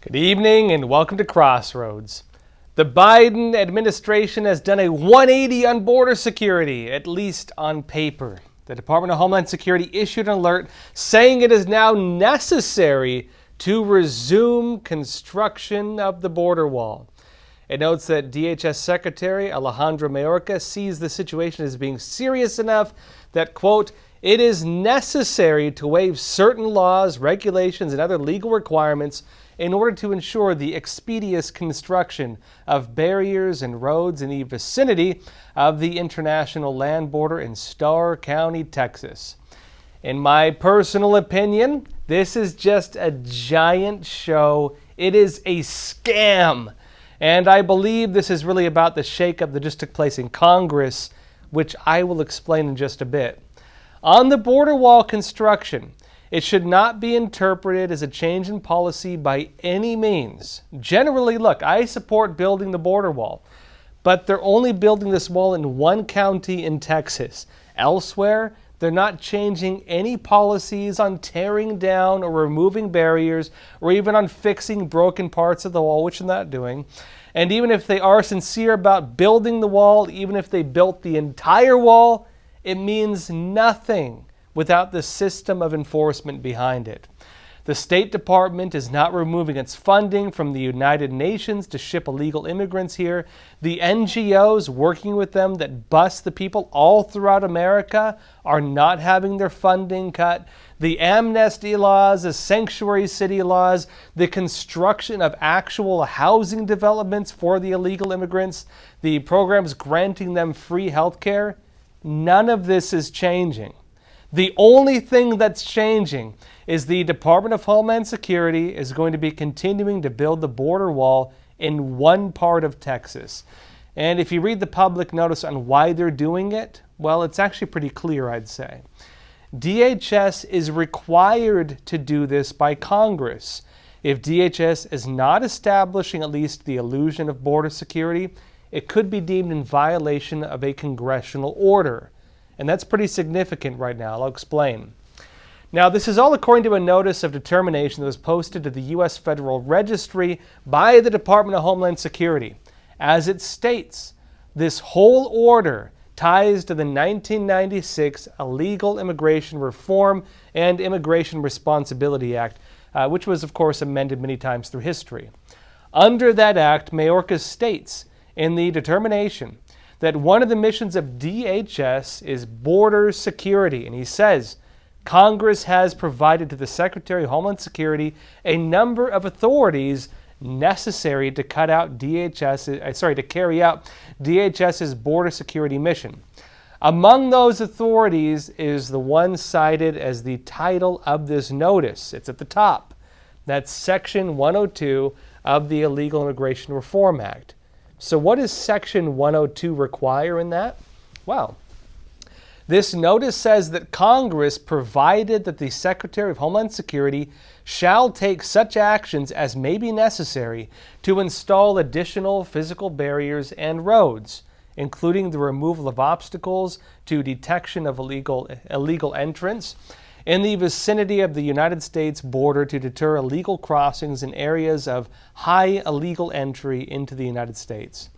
Good evening and welcome to Crossroads. The Biden administration has done a 180 on border security, at least on paper. The Department of Homeland Security issued an alert saying it is now necessary to resume construction of the border wall. It notes that DHS Secretary Alejandro Mayorkas sees the situation as being serious enough that, quote, it is necessary to waive certain laws, regulations, and other legal requirements in order to ensure the expeditious construction of barriers and roads in the vicinity of the international land border in Starr County, Texas. In my personal opinion, this is just a giant show. It is a scam. And I believe this is really about the shakeup that just took place in Congress, which I will explain in just a bit. On the border wall construction, it should not be interpreted as a change in policy by any means. Generally, look, I support building the border wall, but they're only building this wall in one county in Texas. Elsewhere, they're not changing any policies on tearing down or removing barriers or even on fixing broken parts of the wall, which they're not doing. And even if they are sincere about building the wall, even if they built the entire wall, it means nothing without the system of enforcement behind it. The State Department is not removing its funding from the United Nations to ship illegal immigrants here. The NGOs working with them that bus the people all throughout America are not having their funding cut. The amnesty laws, the sanctuary city laws, the construction of actual housing developments for the illegal immigrants, the programs granting them free health care, none of this is changing. The only thing that's changing is the Department of Homeland Security is going to be continuing to build the border wall in one part of Texas. And if you read the public notice on why they're doing it, well, it's actually pretty clear, I'd say. DHS is required to do this by Congress. If DHS is not establishing at least the illusion of border security, it could be deemed in violation of a congressional order. And that's pretty significant right now. I'll explain. Now, this is all according to a notice of determination that was posted to the U.S. Federal Registry by the Department of Homeland Security. As it states, this whole order ties to the 1996 Illegal Immigration Reform and Immigration Responsibility Act, which was, of course, amended many times through history. Under that act, Mayorkas states in the determination that one of the missions of DHS is border security. And he says, Congress has provided to the Secretary of Homeland Security a number of authorities necessary to carry out DHS's border security mission. Among those authorities is the one cited as the title of this notice. It's at the top. That's Section 102 of the Illegal Immigration Reform Act. So what does Section 102 require in that? Well, this notice says that Congress provided that the Secretary of Homeland Security shall take such actions as may be necessary to install additional physical barriers and roads, including the removal of obstacles to detection of illegal entrance in the vicinity of the United States border to deter illegal crossings in areas of high illegal entry into the United States.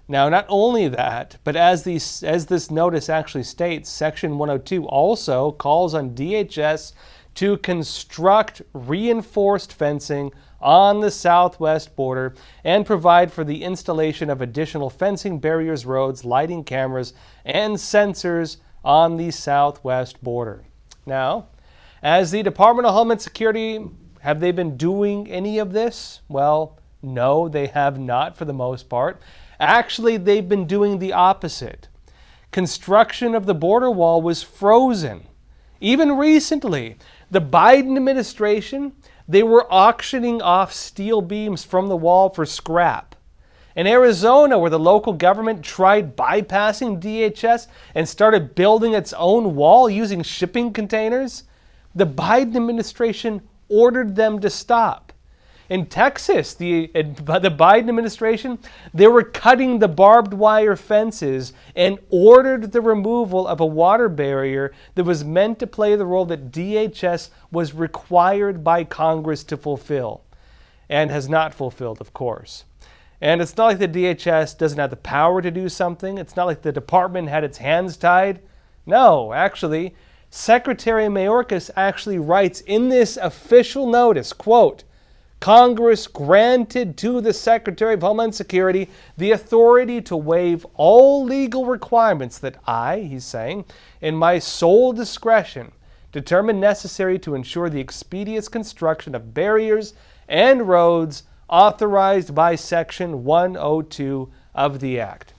Now, not only that, but as this notice actually states, Section 102 also calls on DHS to construct reinforced fencing on the southwest border and provide for the installation of additional fencing, barriers, roads, lighting cameras, and sensors on the southwest border. Now, as the Department of Homeland Security, have they been doing any of this? Well, no, they have not for the most part. Actually, they've been doing the opposite. Construction of the border wall was frozen. Even recently, the Biden administration, they were auctioning off steel beams from the wall for scrap. In Arizona, where the local government tried bypassing DHS and started building its own wall using shipping containers, the Biden administration ordered them to stop. In Texas, the Biden administration, they were cutting the barbed wire fences and ordered the removal of a water barrier that was meant to play the role that DHS was required by Congress to fulfill. and has not fulfilled, of course. And it's not like the DHS doesn't have the power to do something. It's not like the department had its hands tied. No, actually, Secretary Mayorkas actually writes in this official notice, quote, Congress granted to the Secretary of Homeland Security the authority to waive all legal requirements that he's saying, in my sole discretion, determine necessary to ensure the expeditious construction of barriers and roads authorized by Section 102 of the Act.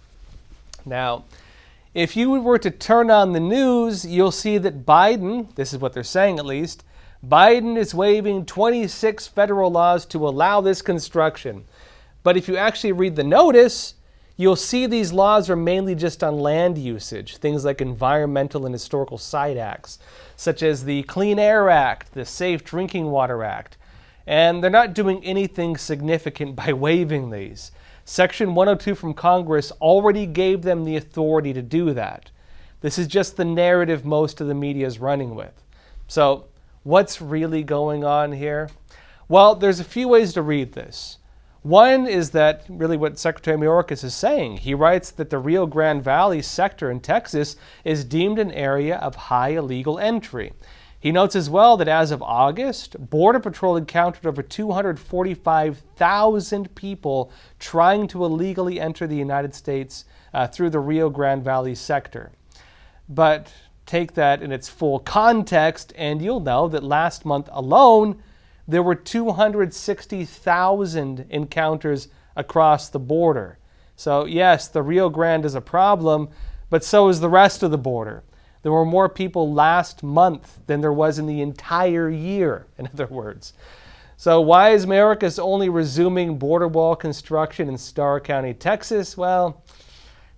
Now, if you were to turn on the news, you'll see that Biden, this is what they're saying at least, Biden is waiving 26 federal laws to allow this construction. But if you actually read the notice, you'll see these laws are mainly just on land usage, things like environmental and historical site acts, such as the Clean Air Act, the Safe Drinking Water Act. And they're not doing anything significant by waiving these. Section 102 from Congress already gave them the authority to do that. This is just the narrative most of the media is running with. So, what's really going on here? Well, there's a few ways to read this. One is that really what Secretary Mayorkas is saying. He writes that the Rio Grande Valley sector in Texas is deemed an area of high illegal entry. He notes as well that as of August, Border Patrol encountered over 245,000 people trying to illegally enter the United States through the Rio Grande Valley sector. But take that in its full context, and you'll know that last month alone, there were 260,000 encounters across the border. So yes, the Rio Grande is a problem, but so is the rest of the border. There were more people last month than there was in the entire year, in other words. So why is Mayorkas only resuming border wall construction in Starr County, Texas? Well,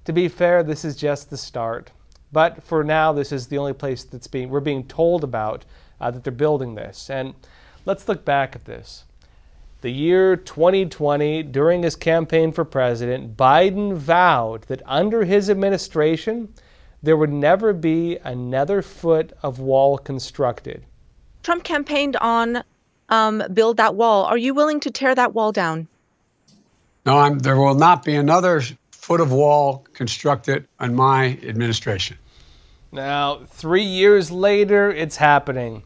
to be fair, this is just the start. But for now, this is the only place we're being told about that they're building this. And let's look back at this. The year 2020, during his campaign for president, Biden vowed that under his administration, there would never be another foot of wall constructed. Trump campaigned on build that wall. Are you willing to tear that wall down? No, there will not be another foot of wall constructed on my administration. Now, 3 years later, it's happening.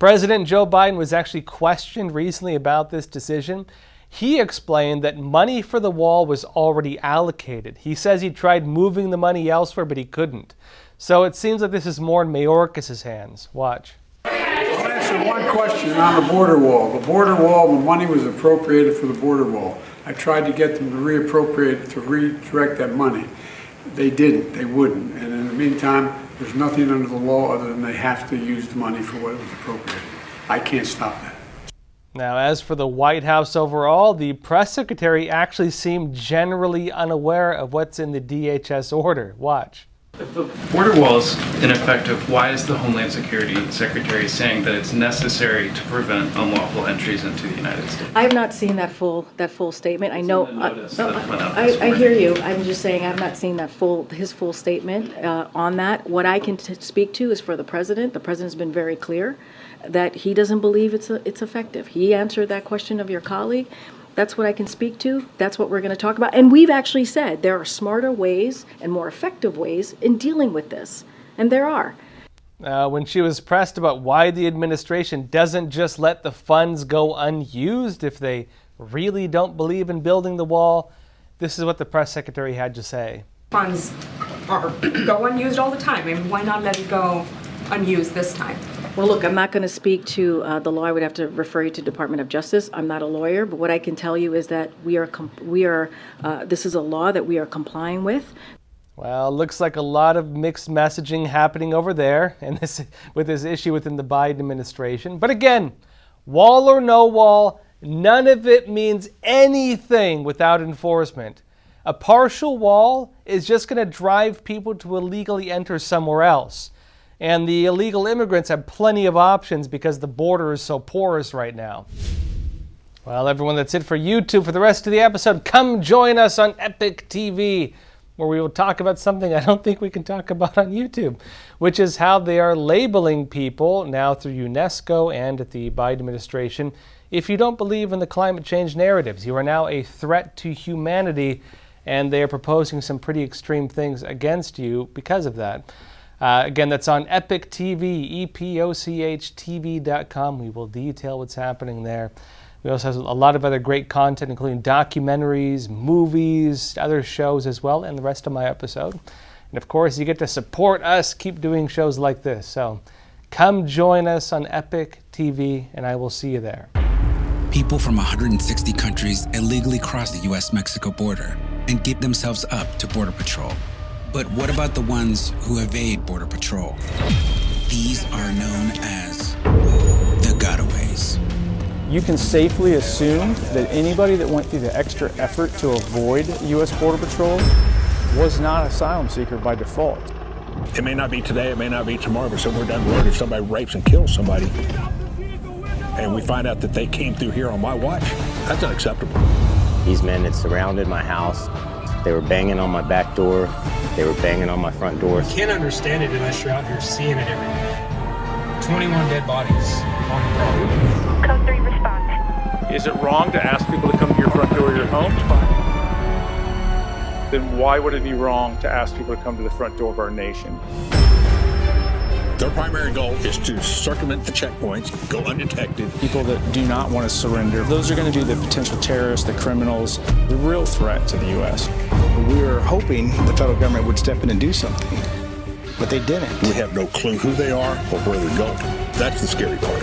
President Joe Biden was actually questioned recently about this decision. He explained that money for the wall was already allocated. He says he tried moving the money elsewhere, but he couldn't. So it seems like this is more in Mayorkas' hands. Watch. I'll answer one question on the border wall. The border wall, the money was appropriated for the border wall. I tried to get them to reappropriate, to redirect that money. They didn't. They wouldn't. And in the meantime, there's nothing under the law other than they have to use the money for what it was appropriated. I can't stop that. Now, as for the White House overall, the press secretary actually seemed generally unaware of what's in the DHS order. Watch. If the border wall is ineffective, why is the Homeland Security Secretary saying that it's necessary to prevent unlawful entries into the United States? I have not seen that full statement. I know. I hear you. I'm just saying I have not seen his full statement on that. What I can speak to is for the president. The president's been very clear that he doesn't believe it's effective. He answered that question of your colleague. That's what I can speak to. That's what we're going to talk about. And we've actually said there are smarter ways and more effective ways in dealing with this. And there are. When she was pressed about why the administration doesn't just let the funds go unused if they really don't believe in building the wall, this is what the press secretary had to say. Funds go unused all the time. I mean, why not let it go unused this time? Well, look, I'm not going to speak to the law. I would have to refer you to Department of Justice. I'm not a lawyer, but what I can tell you is that this is a law that we are complying with. Well, looks like a lot of mixed messaging happening over there and with this issue within the Biden administration. But again, wall or no wall, none of it means anything without enforcement. A partial wall is just going to drive people to illegally enter somewhere else. And the illegal immigrants have plenty of options because the border is so porous right now. Well, everyone, that's it for YouTube. For the rest of the episode, come join us on EpochTV, where we will talk about something I don't think we can talk about on YouTube, which is how they are labeling people now through UNESCO and at the Biden administration if you don't believe in the climate change narratives. You are now a threat to humanity, and they are proposing some pretty extreme things against you because of that. Again, that's on Epoch TV, EpochTV.com. We will detail what's happening there. We also have a lot of other great content, including documentaries, movies, other shows as well, and the rest of my episode. And of course, you get to support us, keep doing shows like this. So come join us on Epoch TV, and I will see you there. People from 160 countries illegally cross the U.S.-Mexico border and give themselves up to Border Patrol. But what about the ones who evade Border Patrol? These are known as the gotaways. You can safely assume that anybody that went through the extra effort to avoid U.S. Border Patrol was not an asylum seeker by default. It may not be today, it may not be tomorrow, but somewhere down the road, if somebody rapes and kills somebody, and we find out that they came through here on my watch, that's unacceptable. These men had surrounded my house. They were banging on my back door. They were banging on my front door. You can't understand it unless you're out here seeing it every day. 21 dead bodies on the property. Code 3 response. Is it wrong to ask people to come to your front door of your home? Then why would it be wrong to ask people to come to the front door of our nation? Their primary goal is to circumvent the checkpoints, go undetected. People that do not want to surrender, those are going to be the potential terrorists, the criminals, the real threat to the U.S. We were hoping the federal government would step in and do something, but they didn't. We have no clue who they are or where they're going. That's the scary part.